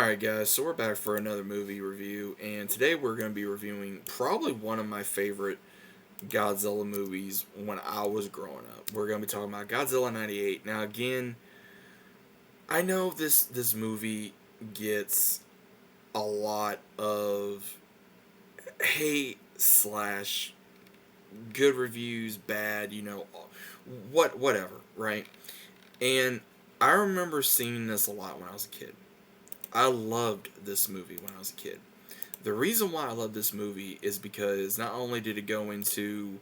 Alright guys, so we're back for another movie review, and today we're going to be reviewing probably one of my favorite Godzilla movies when I was growing up. We're going to be talking about Godzilla 98. Now again, I know this movie gets a lot of hate slash good reviews, bad, whatever, right? And I remember seeing this a lot when I was a kid. I loved this movie when I was a kid. The reason why I love this movie is because not only did it go into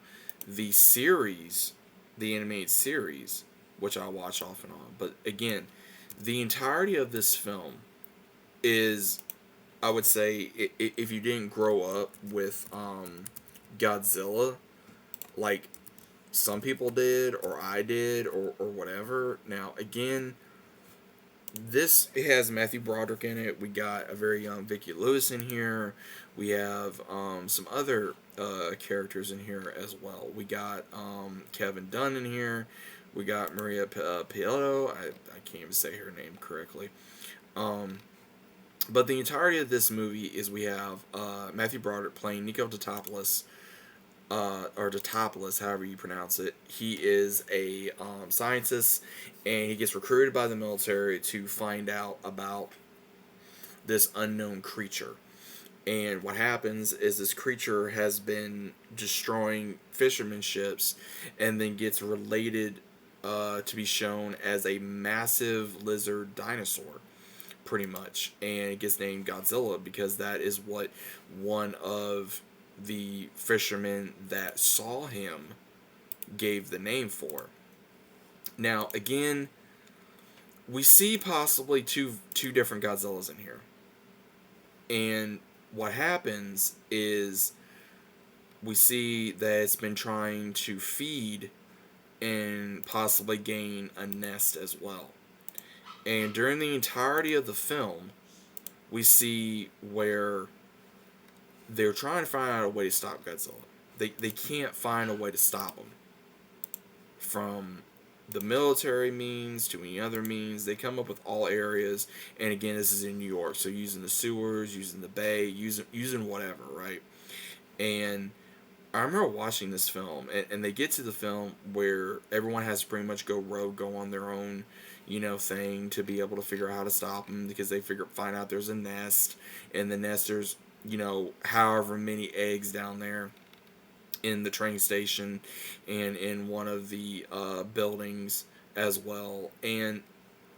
the series, the animated series, which I watch off and on, but again, the entirety of this film is, I would say, if you didn't grow up with Godzilla, like some people did, or I did, or whatever. Now, again, this has Matthew Broderick in it. We got a very young Vicki Lewis in here. We have some other characters in here as well. We got Kevin Dunn in here. We got Maria Pietro. I can't even say her name correctly. But the entirety of this movie is we have Matthew Broderick playing Nico Totopoulos, or Totopoulos, however you pronounce it. He is a scientist, and he gets recruited by the military to find out about this unknown creature. And what happens is this creature has been destroying fishermen ships, and then gets related to be shown as a massive lizard dinosaur, pretty much. And it gets named Godzilla because that is what one of the fishermen that saw him gave the name for. Now, again, we see possibly two different Godzillas in here. And what happens is we see that it's been trying to feed and possibly gain a nest as well. And during the entirety of the film, we see where they're trying to find out a way to stop Godzilla. They can't find a way to stop him. From the military means to any other means, they come up with all areas. And again, this is in New York, so using the sewers, using the bay, using whatever, right? And I remember watching this film, and they get to the film where everyone has to pretty much go rogue, go on their own, thing to be able to figure out how to stop them, because they find out there's a nest, and the nest there's however many eggs down there in the train station and in one of the buildings as well. And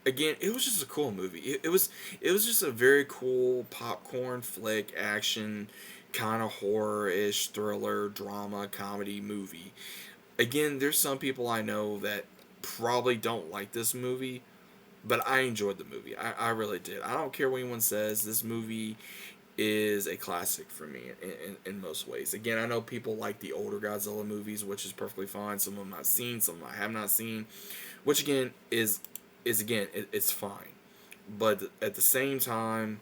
again, it was just a cool movie. It was just a very cool popcorn flick, action, kind of horror-ish, thriller, drama, comedy movie. Again, there's some people I know that probably don't like this movie, but I enjoyed the movie. I really did. I don't care what anyone says. This movie is a classic for me in most ways. Again, I know people like the older Godzilla movies, which is perfectly fine. Some of them I've seen, some of them I have not seen, which again it's fine. But at the same time,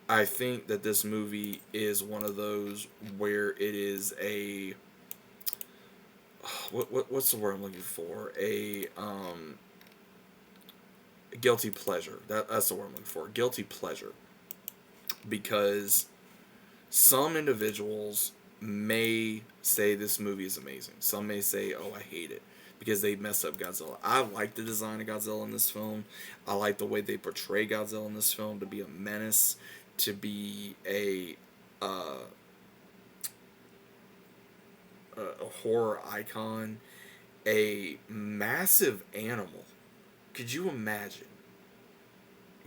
I think that this movie is one of those where it is a what's the word I'm looking for? A guilty pleasure. That's the word I'm looking for. Guilty pleasure. Because some individuals may say this movie is amazing. Some may say, oh, I hate it, because they messed up Godzilla. I like the design of Godzilla in this film. I like the way they portray Godzilla in this film to be a menace, to be a horror icon, a massive animal. Could you imagine?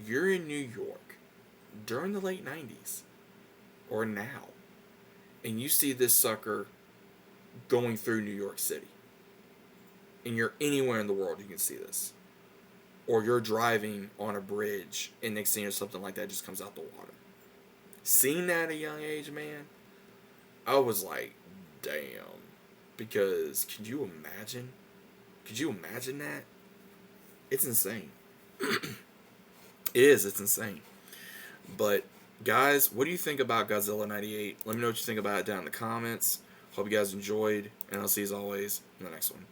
You're in New York during the late 90s, or now, and you see this sucker going through New York City, and you're anywhere in the world you can see this, or you're driving on a bridge and next thing you know, something like that just comes out the water. Seeing that at a young age, man, I was like, damn. Because could you imagine that? It's insane. It's insane. But guys, what do you think about Godzilla 98? Let me know what you think about it down in the comments. Hope you guys enjoyed, and I'll see you as always in the next one.